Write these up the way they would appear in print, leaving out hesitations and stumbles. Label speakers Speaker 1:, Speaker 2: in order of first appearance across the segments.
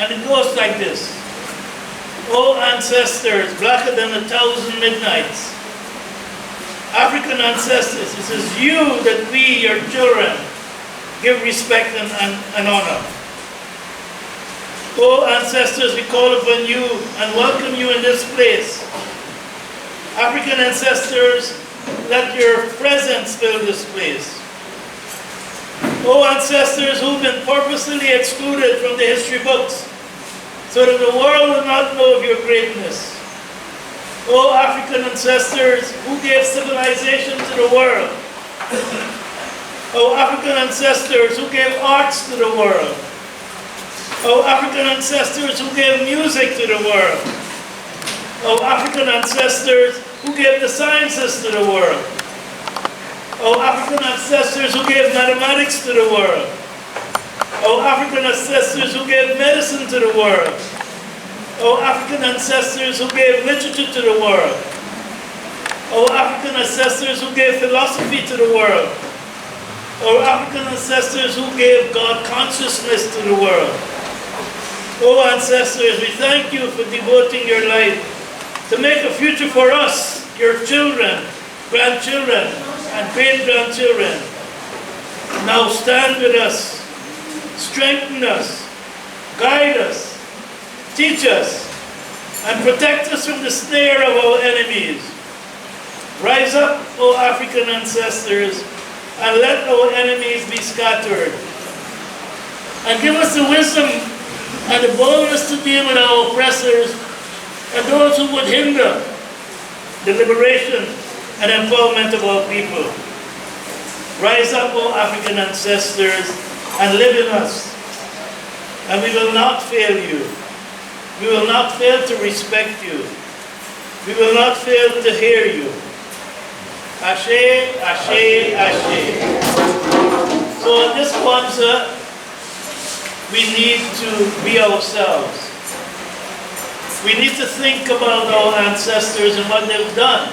Speaker 1: And it goes like this. O ancestors, blacker than 1,000 midnights. African ancestors, it is you that we, your children, give respect and honor. O ancestors, we call upon you and welcome you in this place. African ancestors, let your presence fill this place. O ancestors who've been purposely excluded from the history books, so that the world will not know of your greatness. O African ancestors who gave civilization to the world. O African ancestors who gave arts to the world. O African ancestors who gave music to the world. O African ancestors who gave the sciences to the world. O African ancestors who gave mathematics to the world. O African ancestors who gave medicine to the world. O African ancestors who gave literature to the world. O African ancestors who gave philosophy to the world. O African ancestors who gave God consciousness to the world. O ancestors, we thank you for devoting your life to make a future for us, your children, grandchildren, and great-grandchildren. Now stand with us, strengthen us, guide us, teach us, and protect us from the snare of our enemies. Rise up, O African ancestors, and let our enemies be scattered. And give us the wisdom and the boldness to deal with our oppressors and those who would hinder the liberation and empowerment of our people. Rise up, O African ancestors, and live in us. And we will not fail you. We will not fail to respect you. We will not fail to hear you. Ashe, Ashe, Ashe. So in this Kwanzaa, we need to be ourselves. We need to think about our ancestors and what they've done.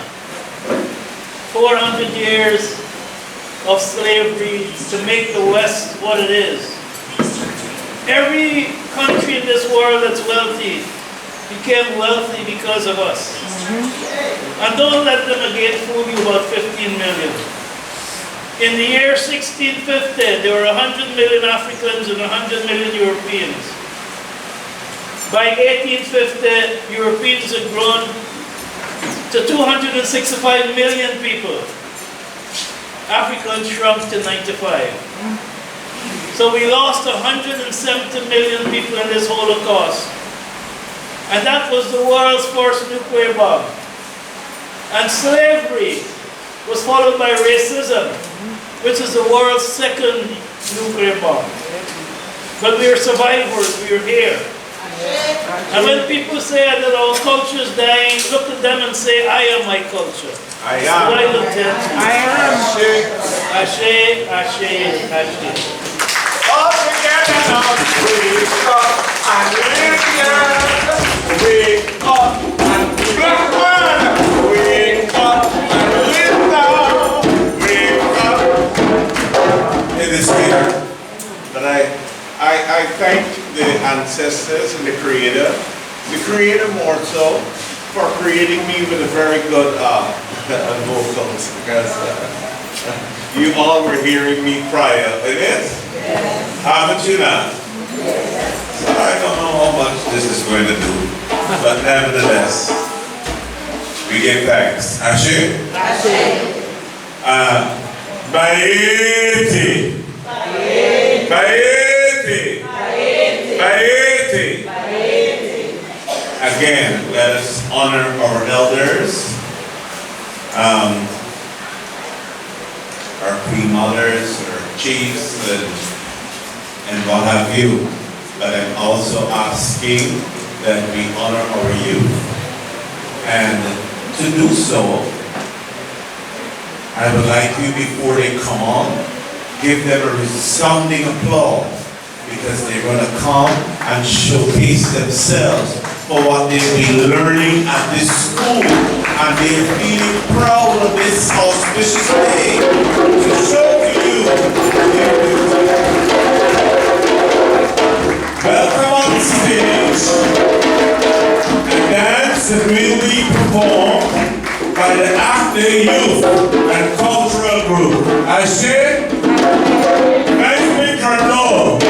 Speaker 1: 400 years of slavery to make the West what it is. Every country in this world that's wealthy became wealthy because of us. And don't let them again fool you about 15 million. In the year 1650, there were 100 million Africans and 100 million Europeans. By 1850, Europeans had grown to 265 million people. Africans shrunk to 95. So we lost 170 million people in this Holocaust. And that was the world's first nuclear bomb. And slavery was followed by racism, which is the world's second nuclear bomb. But we are survivors, we are here. And when people say that our culture is dying, look at them and say, I am my culture.
Speaker 2: I am.
Speaker 1: So I looked at you.
Speaker 2: I am.
Speaker 1: Ashe, Ashe, Ashe.
Speaker 2: All together now, wake up and live. Wake up and black man. Wake up and live now. Wake up. It is here that I thank the ancestors and the Creator more so, for creating me with a very good vocals, because you all were hearing me prior. It is? Yes. Haven't you now? Yes. So I don't know how much this is going to do, but nevertheless, we give thanks. Ashe? Ashe. Baeti. Baeti. Baeti. Baeti. Baeti. Again, let us honor our elders, our queen mothers, our chiefs, and what have you. But I'm also asking that we honor our youth. And to do so, I would like you, before they come on, give them a resounding applause, because they're going to come and showcase themselves for what they've been learning at this school, and they're feeling proud of this auspicious day to show to you their beauty. Welcome on stage. that will be performed by the ACDA Youth and Cultural Group. I say, let's make our love.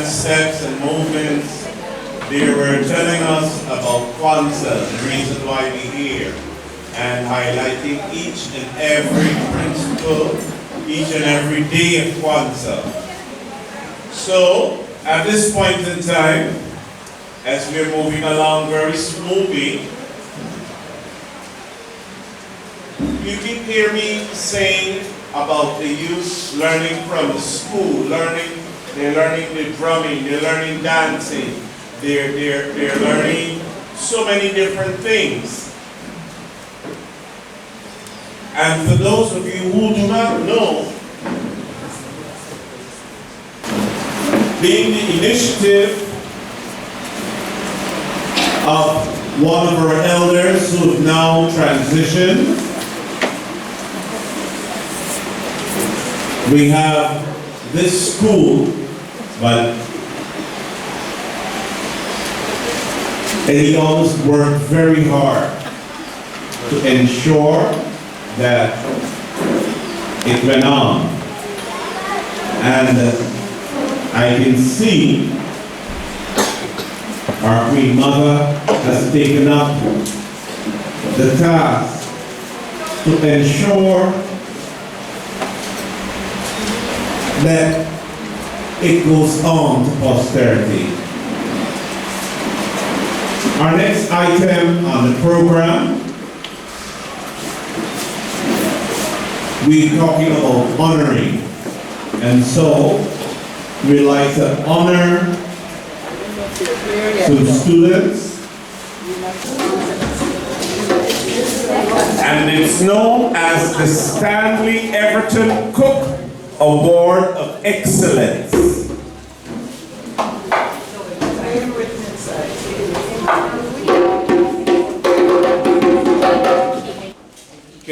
Speaker 2: Steps and movements, they were telling us about Kwanzaa, the reason why we're here, and highlighting each and every principle, each and every day of Kwanzaa. So, at this point in time, as we're moving along very smoothly, you keep hearing me saying about the youth learning from the school, they're learning the drumming, they're learning dancing, they're learning so many different things. And for those of you who do not know, being the initiative of one of our elders who have now transitioned, we have this school, but he always worked very hard to ensure that it went on. And I can see our Queen Mother has taken up the task to ensure that it goes on to posterity. Our next item on the program, we're talking about honoring. And so, we like to honor some students. And it's known as the Stanley Everton Cook Award of Excellence.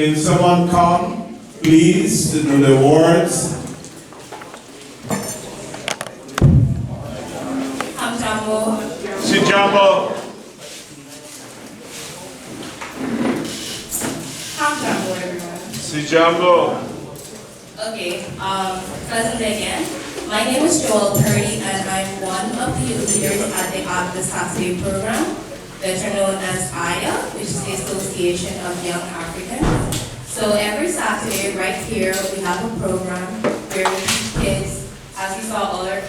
Speaker 2: Can someone come, please, to do the words?
Speaker 3: Hamjambo.
Speaker 2: Sijambo.
Speaker 3: Hamjambo, everyone.
Speaker 2: Sijambo.
Speaker 3: Okay, present again. My name is Joel Purdy, and I'm one of the leaders at the Saturday program, better known as AYA, which is the Association of Young Africans. So every Saturday, right here, we have a program where we teach kids. As you saw earlier,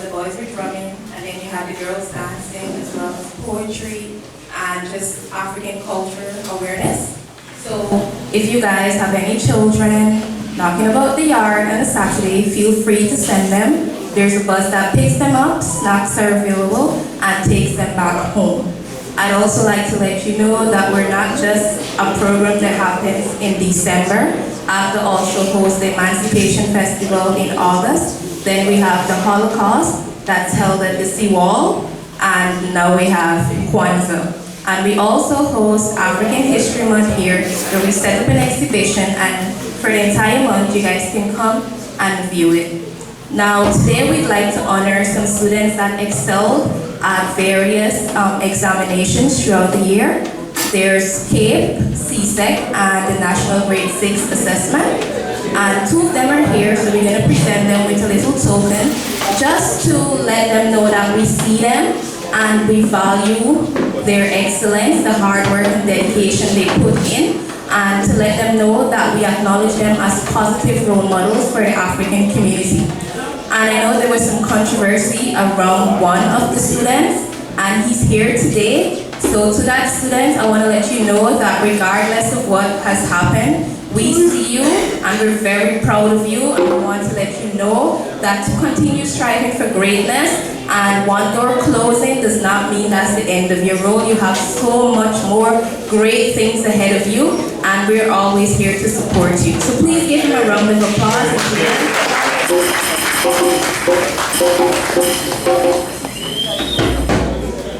Speaker 3: the boys were drumming, and then you had the girls dancing, as well as poetry and just African culture awareness. So if you guys have any children knocking about the yard on a Saturday, feel free to send them. There's a bus that picks them up, snacks are available, and takes them back home. I'd also like to let you know that we're not just a program that happens in December. ACDA also hosts the Emancipation Festival in August. Then we have the Holocaust that's held at the Seawall, and now we have Kwanzaa. And we also host African History Month here, where we set up an exhibition, and for the entire month, you guys can come and view it. Now, today we'd like to honor some students that excelled at various examinations throughout the year. There's CAPE, CSEC, and the National Grade 6 Assessment. And two of them are here, so we're going to present them with a little token, just to let them know that we see them and we value their excellence, the hard work and dedication they put in, and to let them know that we acknowledge them as positive role models for the African community. And I know there was some controversy around one of the students, and he's here today. So to that student, I want to let you know that regardless of what has happened, we see you and we're very proud of you, and we want to let you know that to continue striving for greatness, and one door closing does not mean that's the end of your road. You have so much more great things ahead of you, and we're always here to support you. So please give him a round of applause.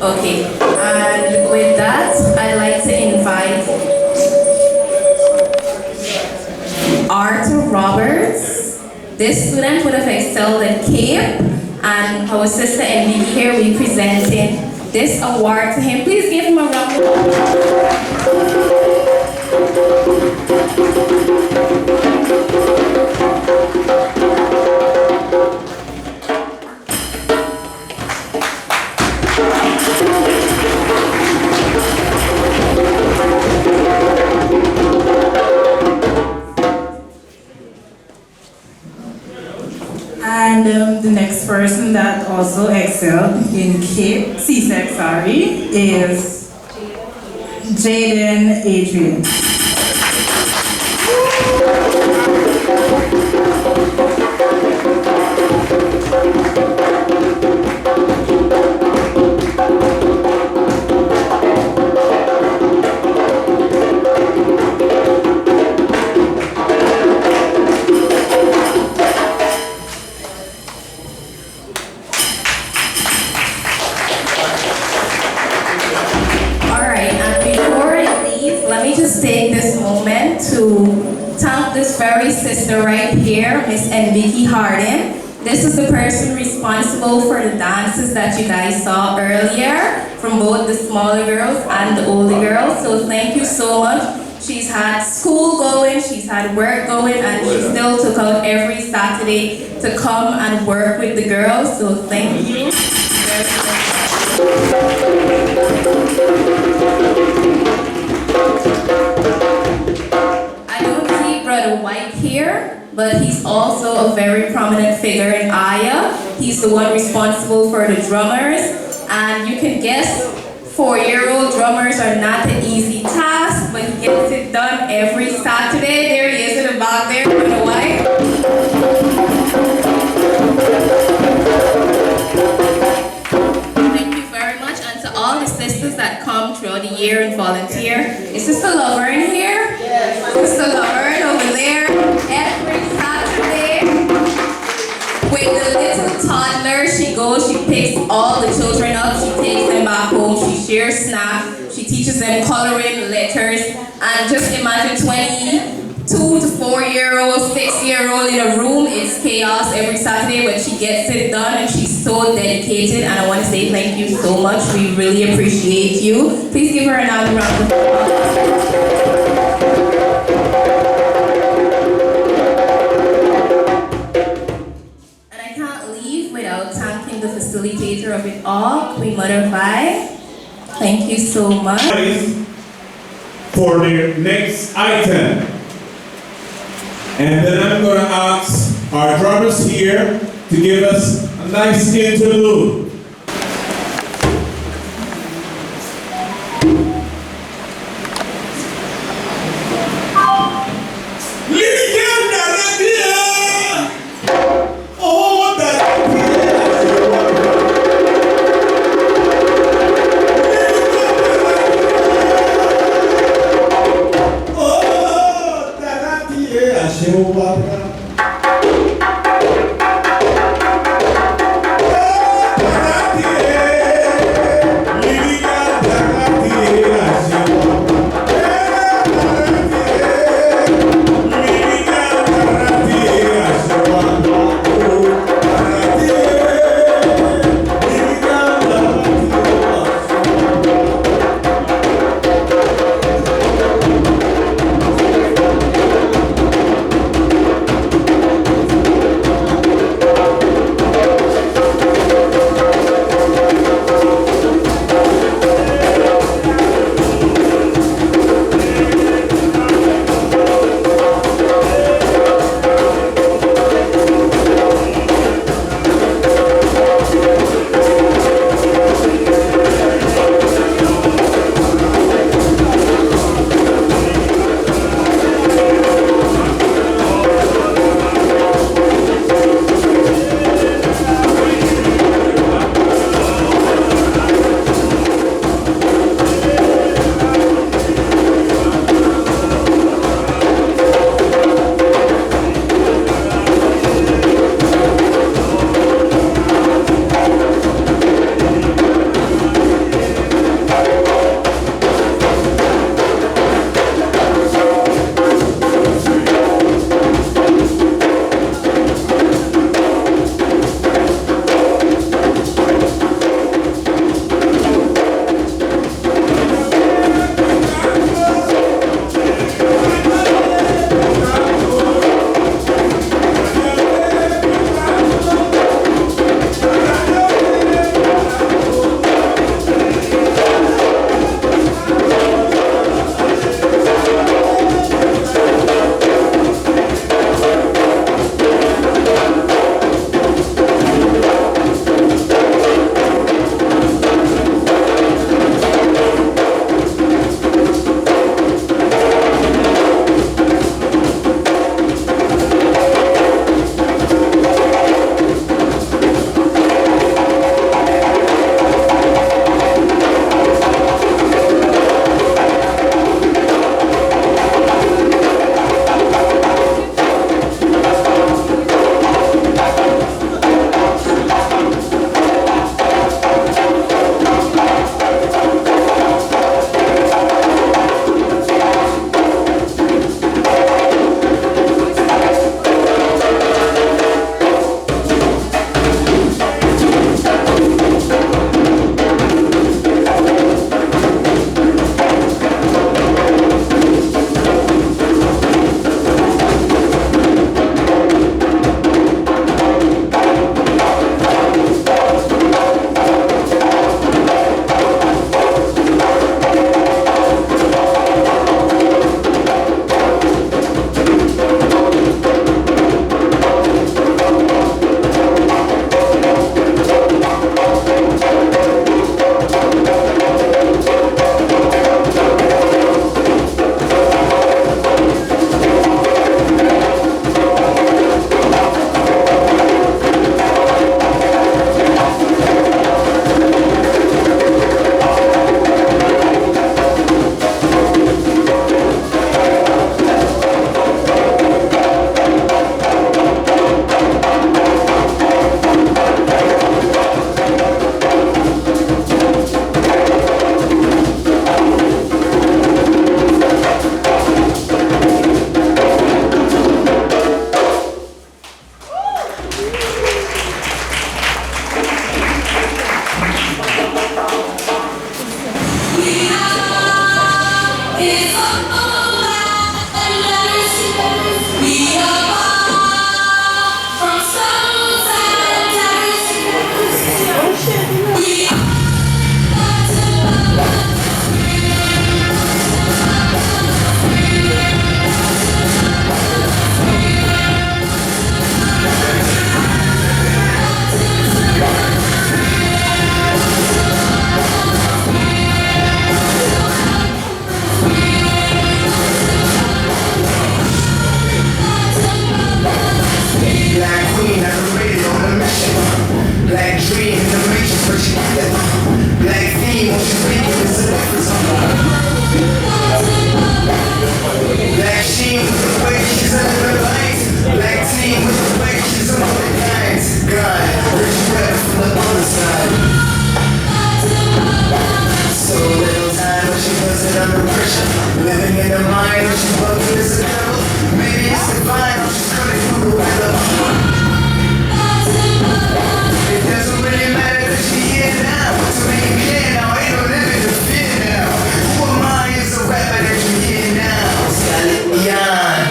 Speaker 3: Okay, and with that, I'd like to invite Arthur Roberts. This student would have excelled at CAPE, and our sister Envy here, we presented this award to him. Please give him a round of applause.
Speaker 4: And the next person that also excelled in CSEC, is Jaden Adrian.
Speaker 3: Take this moment to thank this very sister right here, Miss Envy Harden. This is the person responsible for the dances that you guys saw earlier from both the smaller girls and the older girls. So thank you so much. She's had school going, she's had work going, and she still took out every Saturday to come and work with the girls. So thank you. White here, but he's also a very prominent figure in AYA. He's the one responsible for the drummers, and you can guess 4-year-old drummers are not an easy task, but he gets it done every Saturday. There he is in the back there with the white. Thank you very much, and to all the sisters that come throughout the year and volunteer. Is Sister Laverne here? Yes. Sister Laverne over there every Saturday with the little toddler. She goes, she picks all the children up, she takes them back home, she shares snacks, she She teaches them coloring, letters, and just imagine 22 to 4-year-old, 6-year-old in a room. It's chaos every Saturday, but she gets it done and she's so dedicated, and I want to say thank you so much. We really appreciate you. Please give her another round of applause. Without thanking the facilitator of it all, Queen Mother Vi. Thank you so much.
Speaker 2: For the next item. And then I'm going to ask our drummers here to give us a nice interlude.
Speaker 5: she get black theme when she speaking is a difference on her. Black sheen with the way she's under the lights. Black team with the way she's under the lights. God, rich red from the other side. So little time when she puts it under pressure. Living in her mind when she's bugging as a devil. Maybe it's divine when she's coming through the weather. It doesn't really matter that she here now. To make it clear now, ain't no living to fear now. Who am I as a rapper that you hear now? Scarlet Neon.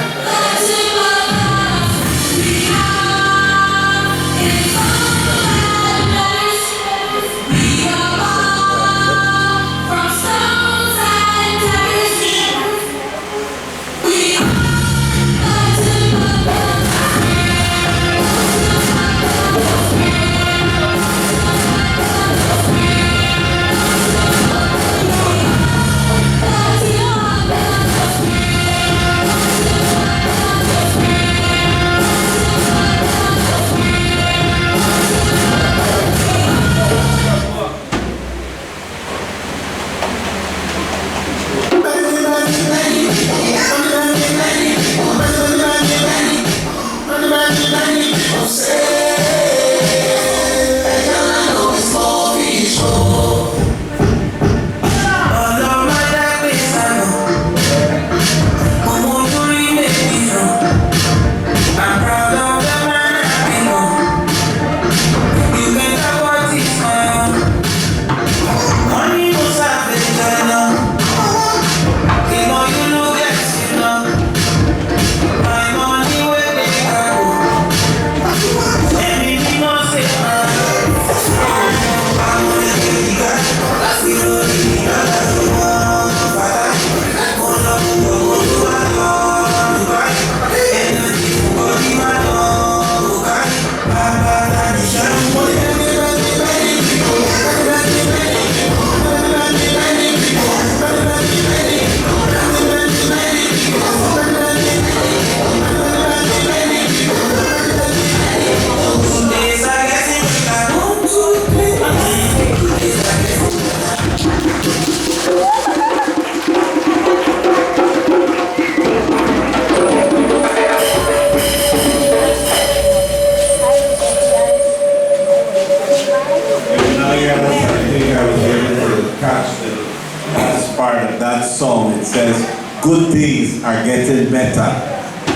Speaker 2: Good days are getting better.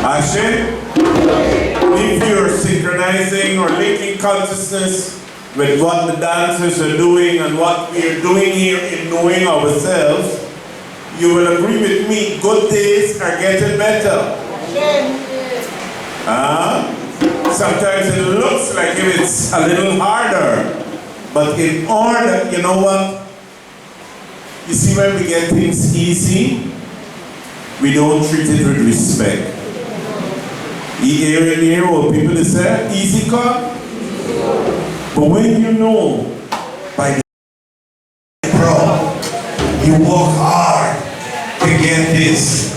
Speaker 2: Ashe? If you're synchronizing or linking consciousness with what the dancers are doing and what we are doing here in knowing ourselves, you will agree with me, good days are getting better. Sometimes it looks like if it's a little harder, but in order, you know what? You see, when we get things easy, we don't treat it with respect. You hear what people say, easy come. But when you know, by the bro, you work hard to get this.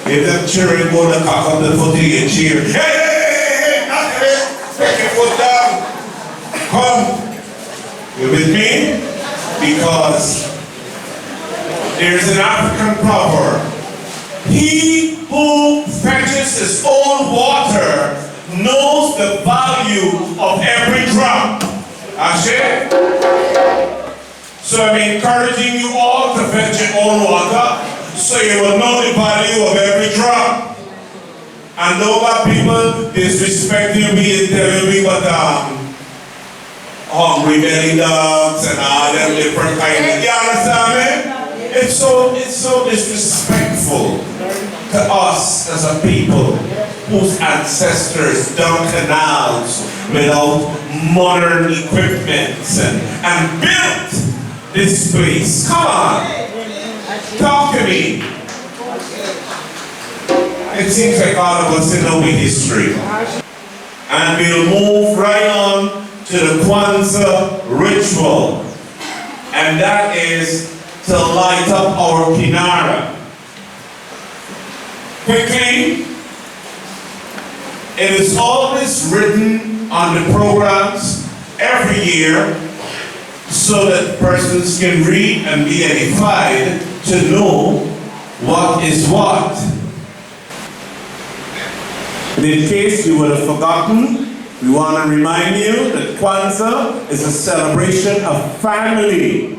Speaker 2: If that children go to cock up the foot of your chair, hey, not here, take your foot down. Come. You with me? Because there's an African proverb. He who fetches his own water knows the value of every drop. Ashe? So I'm encouraging you all to fetch your own water so you will know the value of every drop. And know that people disrespecting me and telling me what hungry belly dogs and all them different kinds of, you understand me? It's so disrespectful to us as a people whose ancestors dug canals without modern equipment and built this place. Come on, talk to me. It seems like all of us know the history. And we'll move right on to the Kwanzaa ritual. And that is to light up our kinara. Quickly, it is always written on the programs every year, so that persons can read and be edified to know what is what. And in case you would have forgotten, we want to remind you that Kwanzaa is a celebration of family,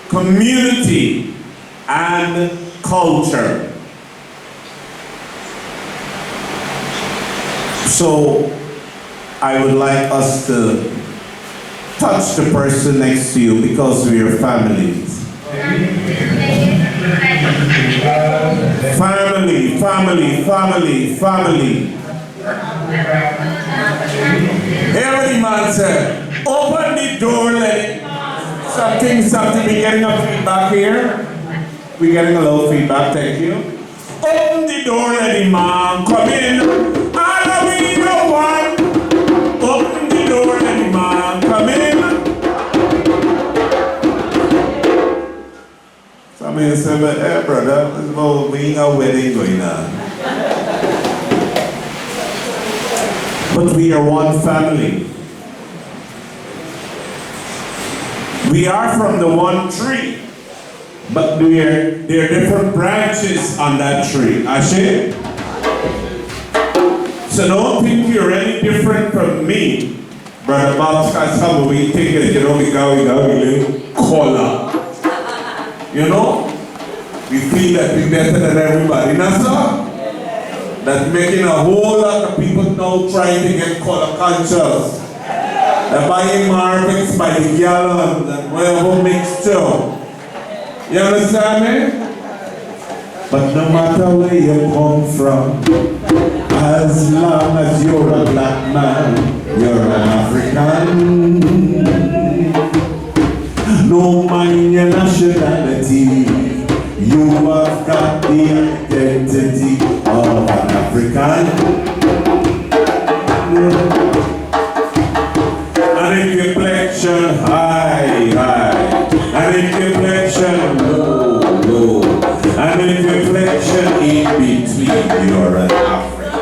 Speaker 2: community, and culture. So I would like us to touch the person next to you because we are families. Family, family, family, family. Every man said, open the door, let it. Something, we getting a feedback here. We're getting a little feedback, thank you. Open the door, let the man come in. I'll be the one. Open the door, let the man come in. Somebody said, but hey brother, it's about being a wedding going on. But we are one family. We are from the one tree, but there are different branches on that tree. Ashe? So don't think you're any different from me. Brother Bob, how we take it, you know, we go, color. You know? We feel that we're better than everybody. That's all? That's making a whole lot of people now trying to get color conscious. They're buying markets by the gallon and whatever mixture. You understand me? But no matter where you come from, as long as you're a black man, you're an African. No mind your nationality, you have got the identity of an African. And if your complexion high, and if your complexion low, and if your complexion in between, you're an African.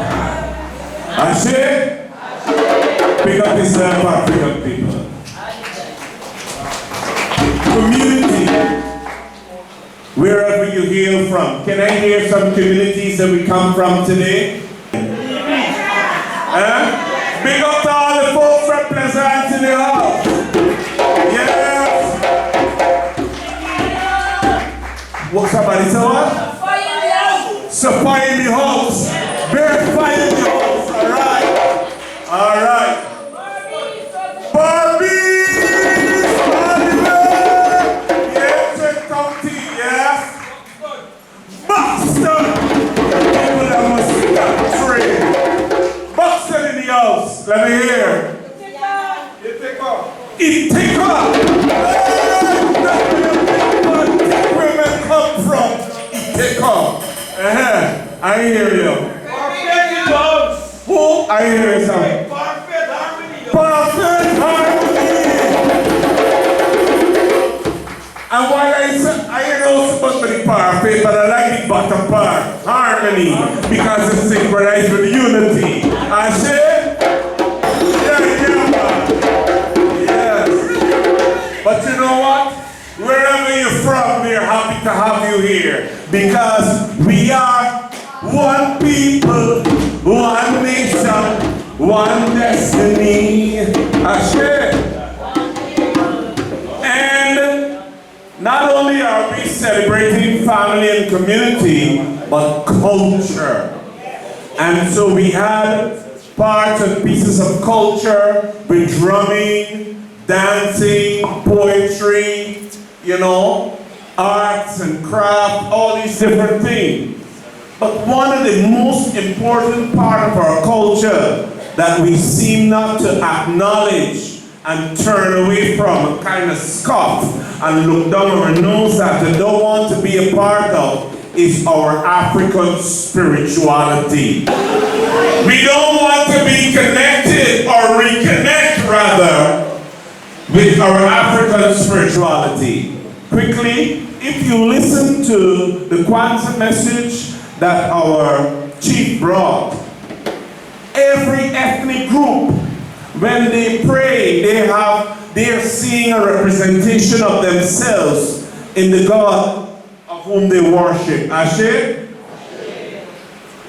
Speaker 2: Ashe? Pick up yourself, African people. Community, wherever you hail from. Can I hear some communities that we come from today? Big up to all the folks representing the house. Yes. What, somebody say what? So fire in the house. Bear fire in the house. All right. All right. Let me hear. You take off. It take off. That's where men come from. It take off. I hear you. Who? I hear you, son. Perfect harmony. And while I hear those supposed to be perfect, but I like the bottom part, harmony, because it's synchronized with unity. I say. But you know what? Wherever you're from, we're happy to have you here because we are one people, one nation, one destiny. Ashe. And not only are we celebrating family and community, but culture. And so we had parts and pieces of culture with drumming, dancing, poetry, you know, arts and craft, all these different things. But one of the most important part of our culture that we seem not to acknowledge and turn away from and kind of scoff and look down our nose at and don't want to be a part of is our African spirituality. We don't want to be connected or reconnect rather with our African spirituality. Quickly, if you listen to the Kwanzaa message that our chief brought, every ethnic group, when they pray, they have they are seeing a representation of themselves in the God of whom they worship. Ashe?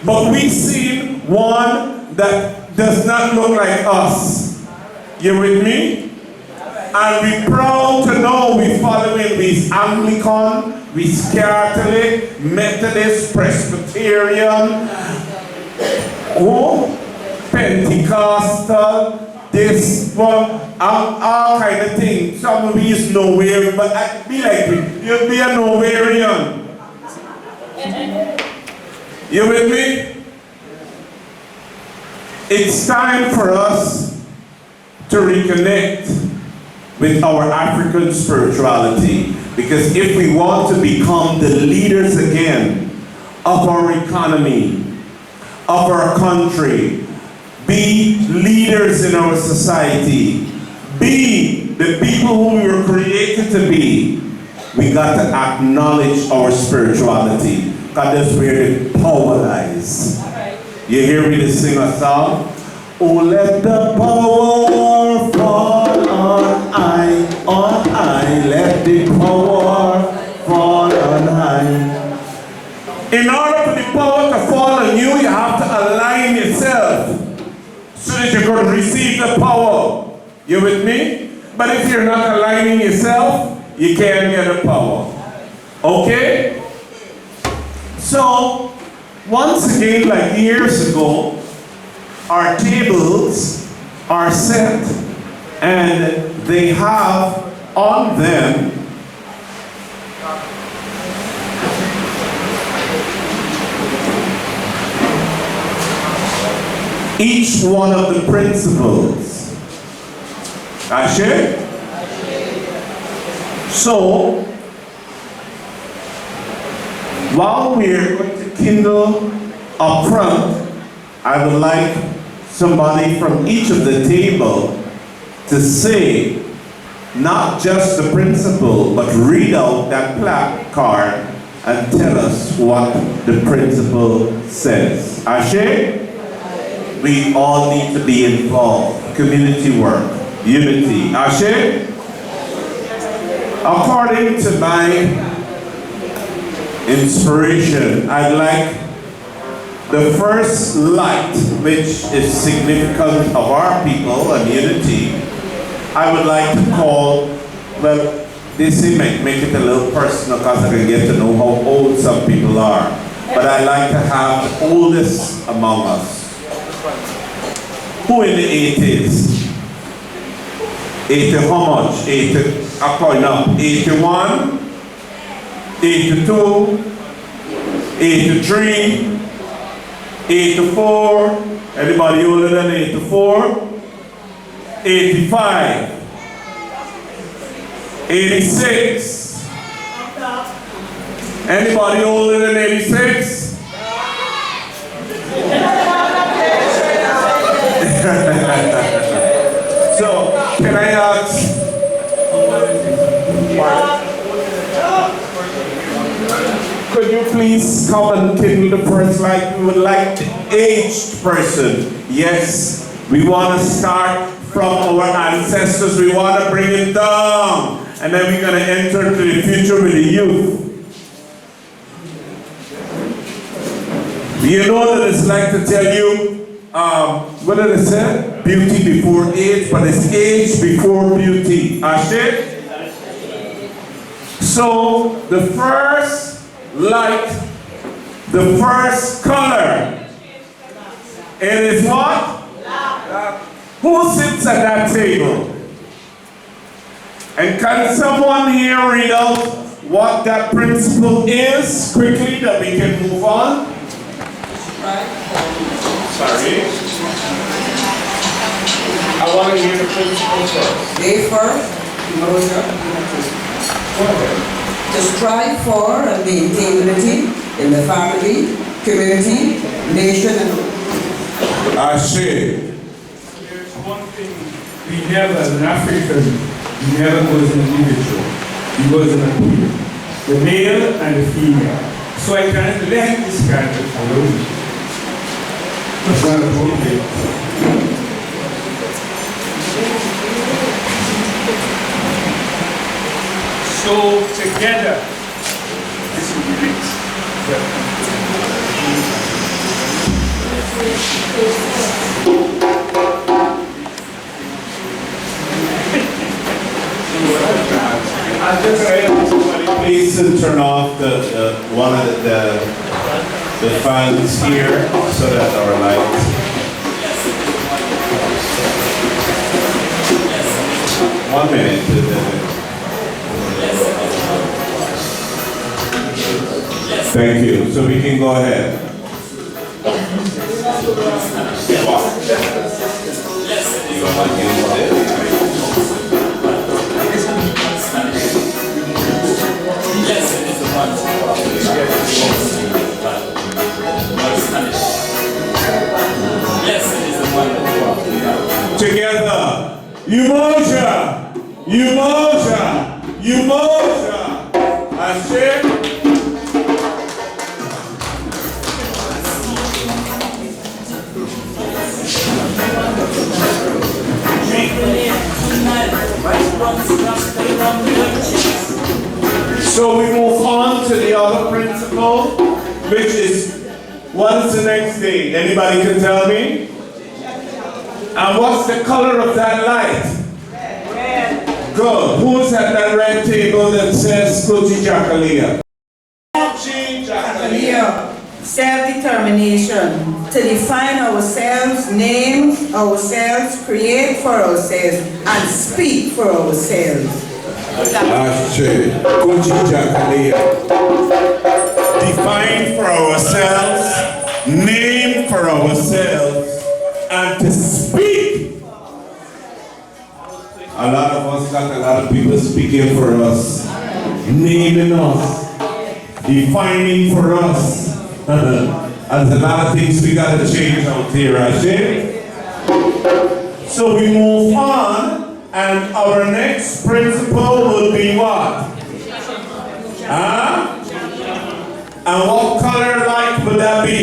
Speaker 2: But we see one that does not look like us. You with me? And we proud to know we following with Anglican, with Catholic, Methodist, Presbyterian, Pentecostal, this one, all kind of things. Some of you is nowhere, but I be like me. You'll be a nowhereian. You with me? It's time for us to reconnect with our African spirituality. Because if we want to become the leaders again of our economy, of our country, be leaders in our society, be the people who we were created to be, we got to acknowledge our spirituality. Because that's where the power lies. You hear me to sing a song? Oh, let the power fall on high, let the power fall on high. In order for the power to fall on you, you have to align yourself so that you can receive the power. You with me? But if you're not aligning yourself, you can't get the power. Okay? So, once again, like years ago, our tables are set and they have on them each one of the principles. Ashe? So, while we're going to kindle up front, I would like somebody from each of the table to say not just the principle, but read out that placard and tell us what the principle says. Ashe? We all need to be involved. Community work, unity. Ashe? According to my inspiration, I'd like the first light, which is significant of our people and unity, I would like to call, well, this might make it a little personal because I can get to know how old some people are. But I like to have the oldest among us. Who in the 80s? 80 how much? 80, I'm calling up. 81, 82, 83, 84, anybody older than 84? 85, 86, anybody older than 86? So, can I ask? Could you please come and kindle the first light? We would like the aged person. Yes, we want to start from our ancestors. We want to bring it down. And then we're going to enter into the future with the youth. You know that it's like to tell you, what did it say? Beauty before age, but it's age before beauty. Ashe? So, the first light, the first color, it is what? Who sits at that table? And can someone here read out what that principle is quickly that we can move on? Sorry. I want to hear the principle first.
Speaker 6: Day first, UMOJA. To strive for and maintain unity in the family, community, nation, and
Speaker 2: Ashe.
Speaker 7: There's one thing we never, as an African, we never was an individual. We was an appeal. The male and the female. So I can't let this kind of follow me. That's not appropriate. So together, this will be it.
Speaker 2: I'll just say, somebody please to turn off the one of the fans here so that our lights. 1 minute. Thank you. So we can go ahead. You want to use this? Together, UMOJA, UMOJA, UMOJA. That's it. So we move on to the other principle, which is, what is the next thing? Anybody can tell me? And what's the color of that light? Red. Good. Who's at that red table that says Kuchi Jakalia? Kuchi Jakalia.
Speaker 6: Self-determination, to define ourselves, name ourselves, create for ourselves, and speak for ourselves.
Speaker 2: Ashe, Kuchi Jakalia. Define for ourselves, name for ourselves, and to speak. A lot of us got a lot of people speaking for us, naming us, defining for us. There's a lot of things we got to change out here, Ashe. So we move on, and our next principle would be what? Huh? And what color light would that be?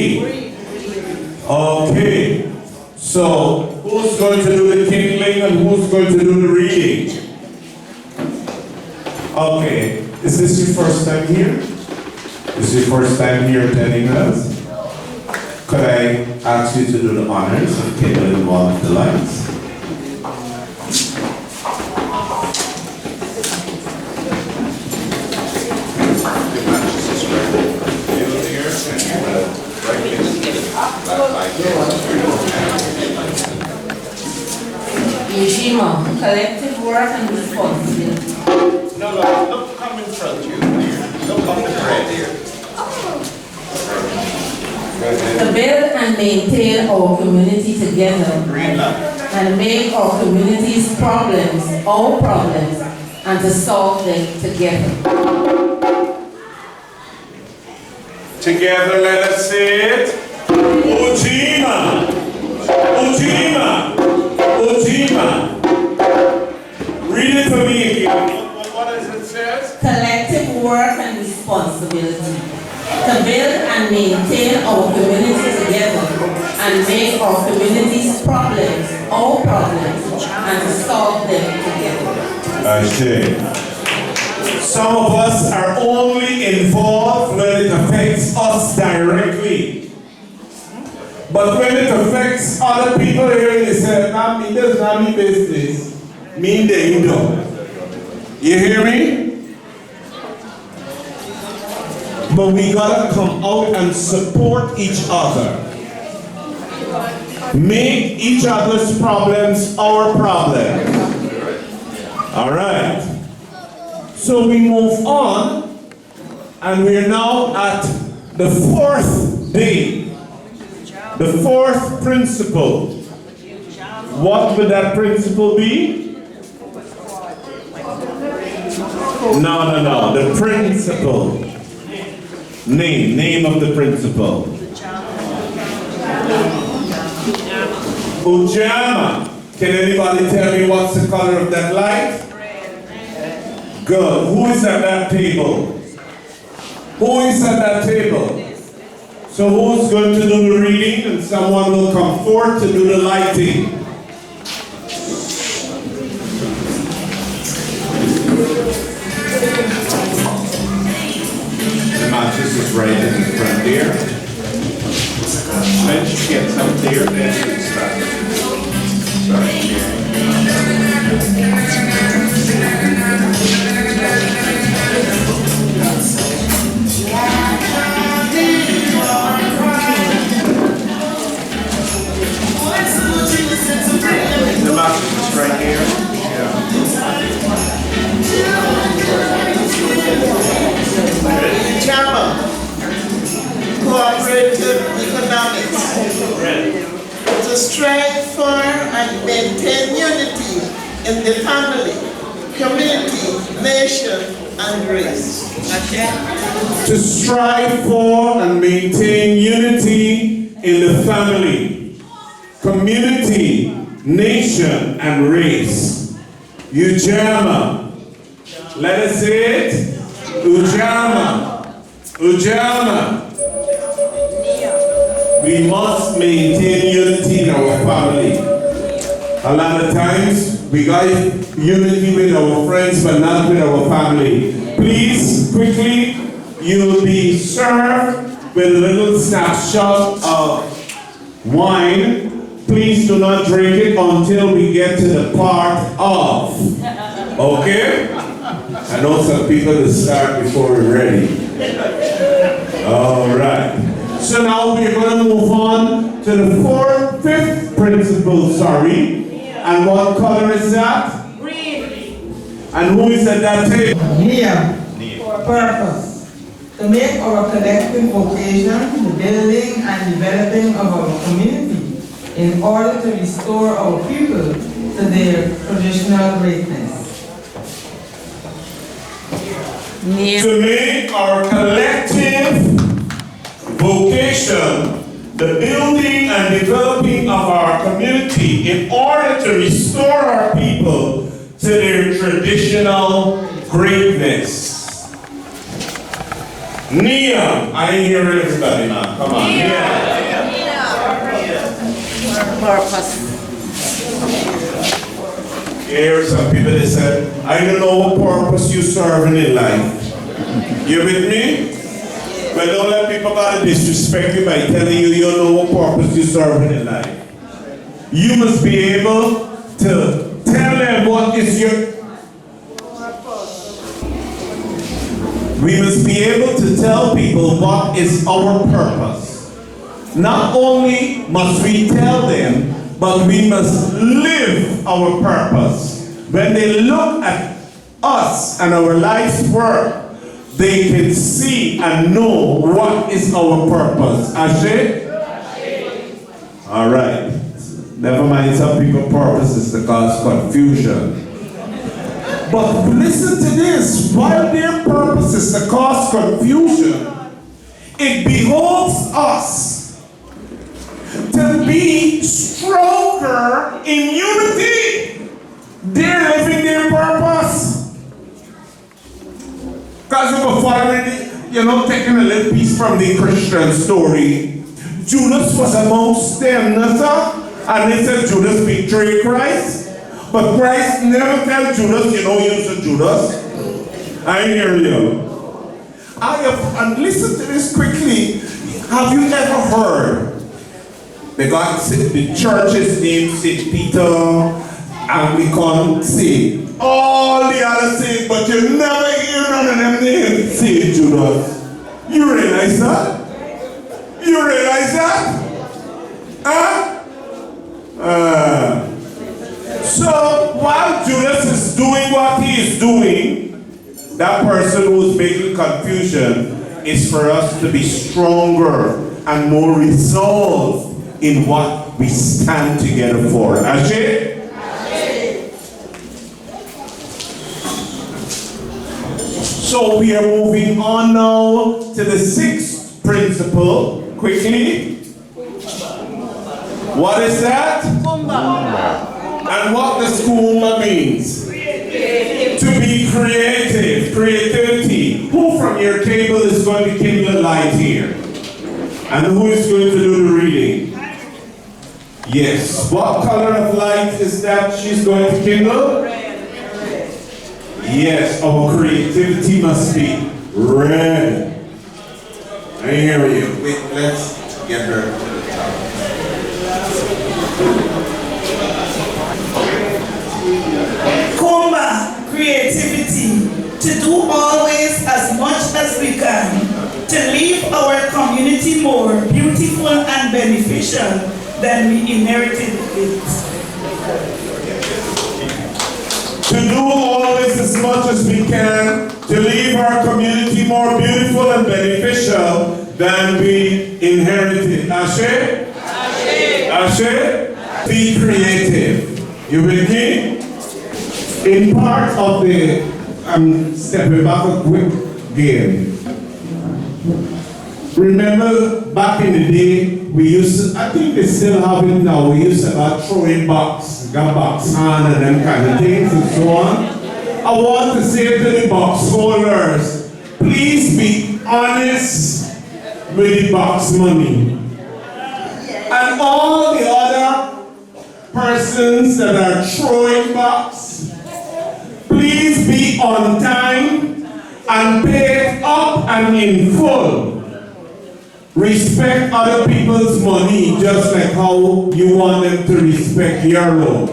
Speaker 2: Okay. So who's going to do the kindling and who's going to do the reading? Okay. Is this your first time here? Is this your first time here attending us? Could I ask you to do the honors of kindling one of the lights?
Speaker 6: UMOJA, collective work and responsibility.
Speaker 2: No, look, come in front of you here. Look up the red here.
Speaker 6: To build and maintain our community together
Speaker 2: Green light.
Speaker 6: and make our community's problems our problems and to solve them together.
Speaker 2: Together, let us say it. Ujima. Ujima. Ujima. Read it for me again. What does it say?
Speaker 6: Collective work and responsibility. To build and maintain our community together and make our community's problems our problems and to solve them together.
Speaker 2: I see. Some of us are only involved when it affects us directly. But when it affects other people here, they say, "Not me, that's not me business. Me, they don't." You hear me? But we gotta come out and support each other. Make each other's problems our problems. All right. So we move on, and we're now at the fourth day, the fourth principle. What would that principle be? No, the principle. Name of the principle. Ujama. Can anybody tell me what's the color of that light? Good. Who is at that table? Who is at that table? So who's going to do the reading, and someone will come forth to do the lighting? in the family, community, nation, and race.
Speaker 8: To strive for and maintain unity in the family, community, nation, and race. UMOJA. Let us say it. UMOJA. UMOJA. We must maintain unity in our family. A lot of times, we got unity with our friends, but not with our family. Please, quickly, you'll be served with a little snapshot of wine. Please do not drink it until we get to the part of. Okay? I know some people will start before we're ready. All right. So now we're going to move on to the fifth principle, And what color is that? Green. And who is at that table?
Speaker 9: For purpose. To make our collective vocation the building and developing of our community in order to restore our people to their traditional greatness.
Speaker 8: To make our collective vocation the building and developing of our community in order to restore our people to their traditional greatness. Nia, I ain't hearing everybody now. Come on.
Speaker 10: Purpose.
Speaker 8: Here some people that said, I don't know what purpose you serving in life. You with me? But don't let people gotta disrespect you by telling you don't know what purpose you serving in life. You must be able to tell them what is your. We must be able to tell people what is our purpose. Not only must we tell them, but we must live our purpose. When they look at us and our life's work, they can see and know what is our purpose. Ashe? All right. Never mind, some people's purpose is to cause confusion. But listen to this. While their purpose is to cause confusion, it behoves us to be stronger in unity. They're living their purpose. Because we were following, taking a little piece from the Christian story. Judas was amongst them, and they said Judas betrayed Christ. But Christ never tell Judas, use Judas. I ain't hear you. And listen to this quickly. Have you ever heard the church's name St. Peter, Anglican, St. all the other saints, but you never hear none of them names St. Judas. You realize that? You realize that? So while Judas is doing what he is doing, that person who is making confusion is for us to be stronger and more resolved in what we stand together for. Ashe? So we are moving on now to the sixth principle. Quickly. What is that? And what does Kumba means? To be creative. Creativity. Who from your table is going to kindle a light here? And who is going to do the reading? Yes. What color of light is that she's going to kindle? Yes, our creativity must be red. I hear you. Wait, let's get her to the top.
Speaker 11: Kumba, creativity. To do always as much as we can. To leave our community more beautiful and beneficial than we inherited it.
Speaker 8: To do always as much as we can to leave our community more beautiful and beneficial than we inherited. Ashe? Ashe? Ashe? Be creative. You with me? In part of the, I'm stepping back a quick game. Remember back in the day, we used to, I think they still have it now, we used to have throwing box, got box hand and them kind of things and so on. I want to say to the box holders, please be honest with the box money. And all the other persons that are throwing box, please be on time and pay it up and in full. Respect other people's money just like how you want them to respect your own.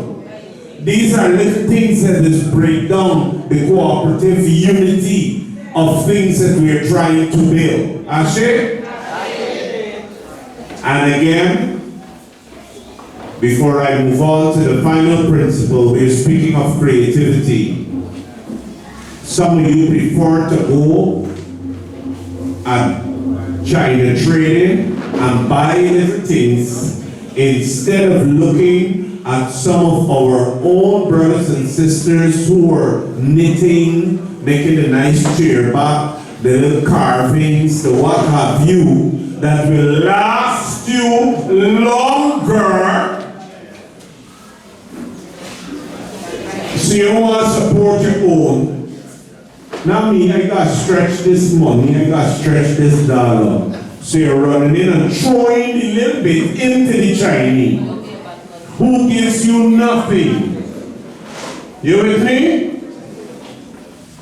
Speaker 8: These are little things that just break down the cooperative unity of things that we are trying to build. Ashe? And again, before I move on to the final principle, we're speaking of creativity. Some of you prefer to go and China trading and buy little things instead of looking at some of our own brothers and sisters who are knitting, making a nice chair back, the little carvings, the what have you, that will last you longer. So you don't want to support your own. Not me, I got to stretch this money, I got to stretch this dollar. So you're running in and throwing a little bit into the Chinese. Who gives you nothing? You with me?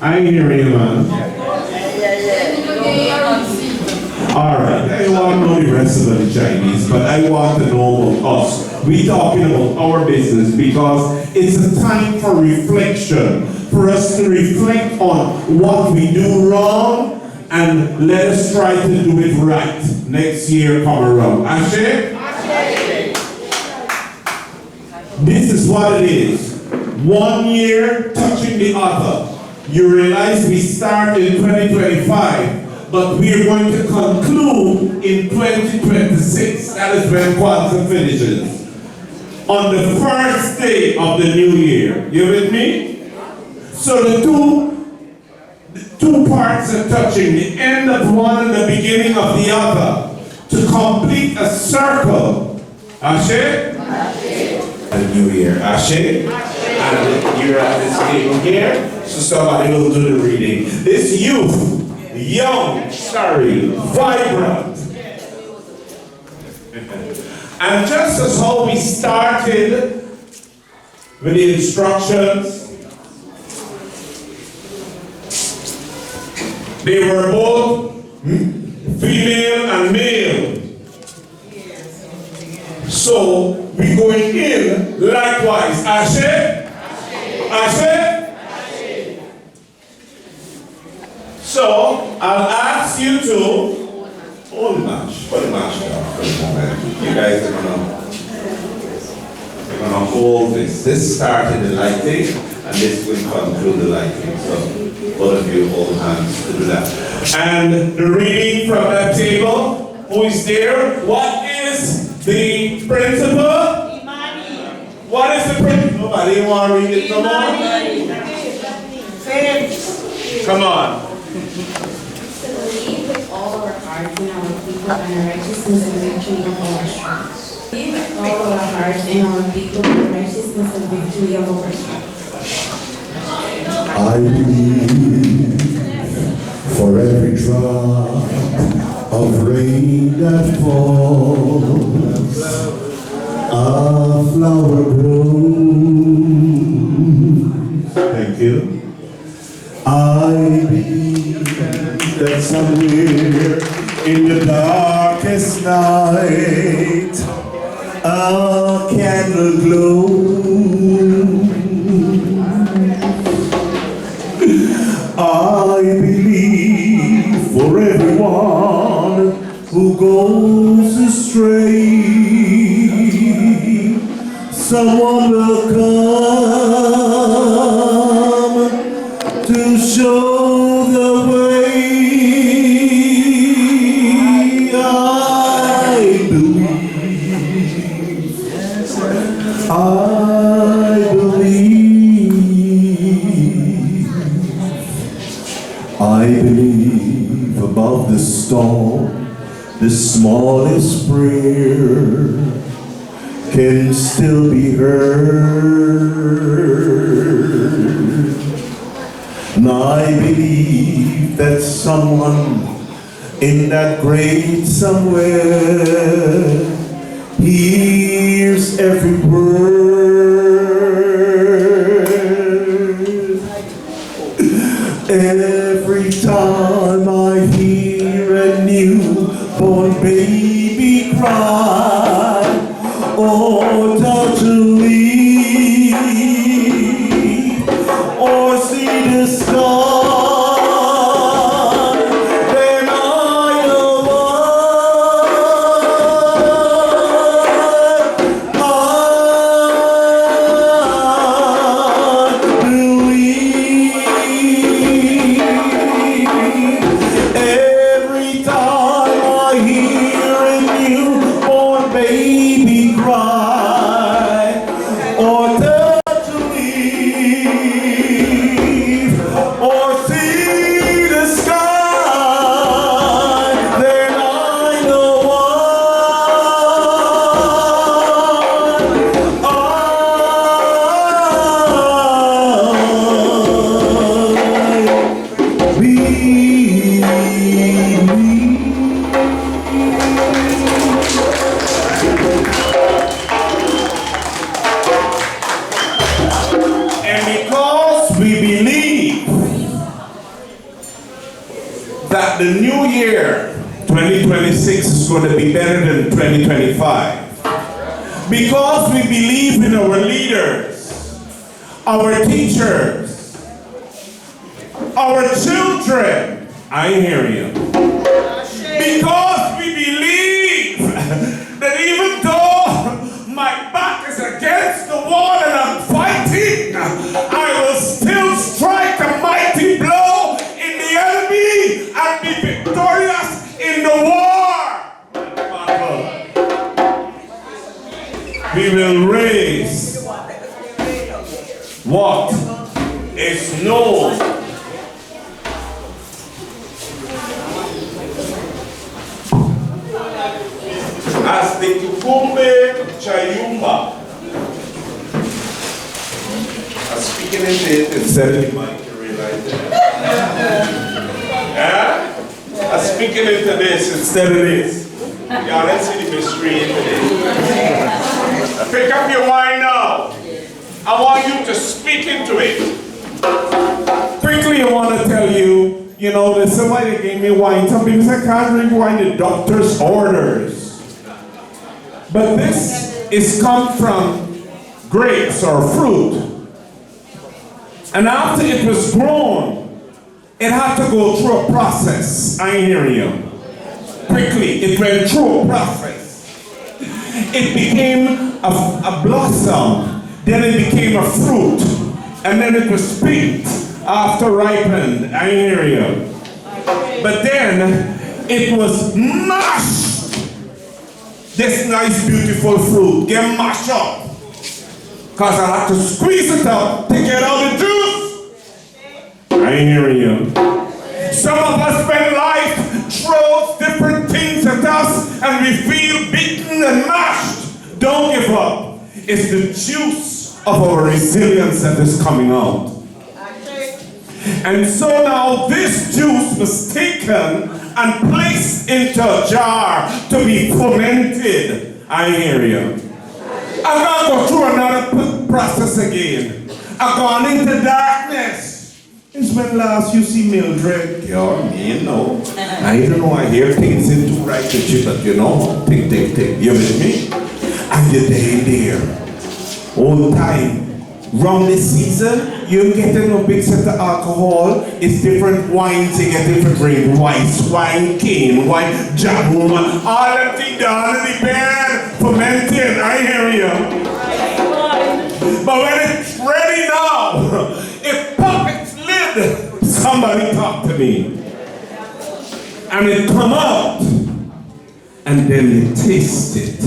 Speaker 8: I ain't hearing you, man. Alright, I want to know the rest of the Chinese, but I want to know about us. We're talking about our business because it's a time for reflection, for us to reflect on what we do wrong and let us try to do it right next year come around. Ashe? This is what it is. 1 year touching the other. You realize we start in 2025, but we are going to conclude in 2026. That is when Kwanzaa finishes. On the first day of the new year. You with me? So the two parts are touching, the end of one and the beginning of the other, to complete a circle. Ashe? And new year. Ashe? And you're at this table here, so somebody will do the reading. This youth, young, vibrant. And just as how we started with the instructions, they were both female and male. So we going in likewise. Ashe? Ashe? So I'll ask you to hold the match. Put the match down for the moment. You guys are gonna hold this. This started the lighting and this will conclude the lighting. So both of you hold hands to do that. And the reading from that table, who is there? What is the principle? What is the principle? Nobody want to read it no more? Come on.
Speaker 12: To believe with all our hearts in our people and our righteousness and victory of our strength. Believe with all our hearts in our people and righteousness and victory of our strength.
Speaker 13: I believe for every drop of rain that falls, a flower grows.
Speaker 8: Thank you.
Speaker 13: I believe that somewhere in the darkest night, a candle glows. I believe for everyone who goes astray, someone will come to show the way. I believe. believe above the storm, the smallest prayer can still be heard. And I believe that someone in that grave somewhere hears every word. Every time I hear a newborn baby cry, or touch a leaf, or see the sky, then I know I believe. Every time I hear a newborn baby cry, or touch a leaf, or see the sky, then I know And because we believe that the new year, 2026, is going to be better than 2025, because we believe in our leaders, our teachers, our children, I hear you, because we believe that even though my back is against the wall and I'm fighting, I will still strike a mighty blow in the enemy and be victorious in the war. We will raise what is known as the Tukumbe Chayumba. I'm speaking in it instead of the mic, you realize that? Yeah? I'm speaking into this instead of this. Y'all, let's see the mystery into this. Pick up your wine now. I want you to speak into it. Quickly, I want to tell you, there's somebody that gave me wine. Some people say I can't drink wine, the doctor's orders. But this is come from grapes or fruit. And after it was grown, it had to go through a process. I hear you. Quickly, it went through a process. It became a blossom, then it became a fruit, and then it was picked after ripened. I hear you. But then it was mashed. This nice, beautiful fruit get mashed up. Because I had to squeeze it up to get all the juice. I hear you. Some of us spend life, throws different things at us, and we feel beaten and mashed. Don't give up. It's the juice of our resilience that is coming out. And so now this juice was taken and placed into a jar to be fermented. I hear you. I'm going to go through another process again. I've gone into darkness. It's when last you see Mildred, I don't know, I hear things into right with you, but tick, you with me? And you're there, all time. Around this season, you get a big set of alcohol. It's different wines, you get different drink. White wine, cane, wine, jack woman, all that thing down in the bed, fermented, I hear you. But when it's ready now, it pops its lid. Somebody talk to me. And it come out, and then you taste it.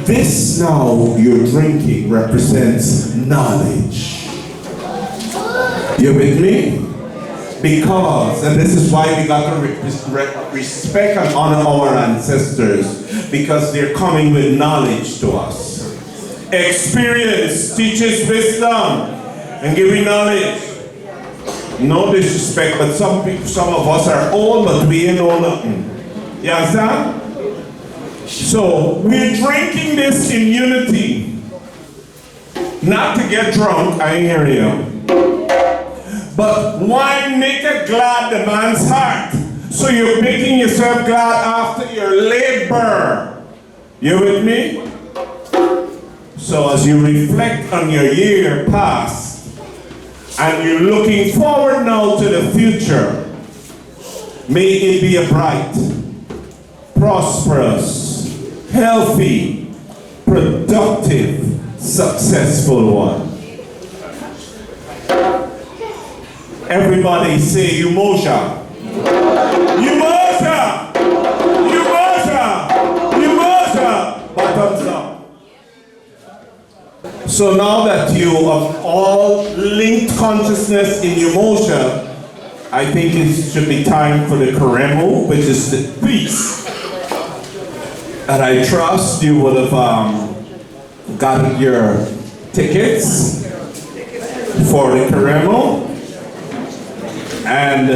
Speaker 13: This now you're drinking represents knowledge. You with me?
Speaker 8: Because, and this is why we got to respect and honor our ancestors, because they're coming with knowledge to us. Experience teaches wisdom and giving knowledge. No disrespect, but some of us are old, but we ain't know nothing. You understand? So we're drinking this in unity. Not to get drunk, I hear you. But wine maketh glad the man's heart. So you're making yourself glad after your labor. You with me? So as you reflect on your year past, and you're looking forward now to the future, may it be a bright, prosperous, healthy, productive, successful one. Everybody say UMOJA. UMOJA! UMOJA! UMOJA! Bottoms up. So now that you have all linked consciousness in UMOJA, I think it should be time for the Karemu, which is the peace. And I trust you would have gotten your tickets for the Karemu. And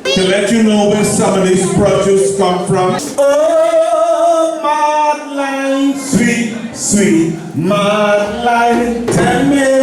Speaker 8: to let you know where some of these produce come from. Oh, Madeline, sweet, sweet Madeline, tell me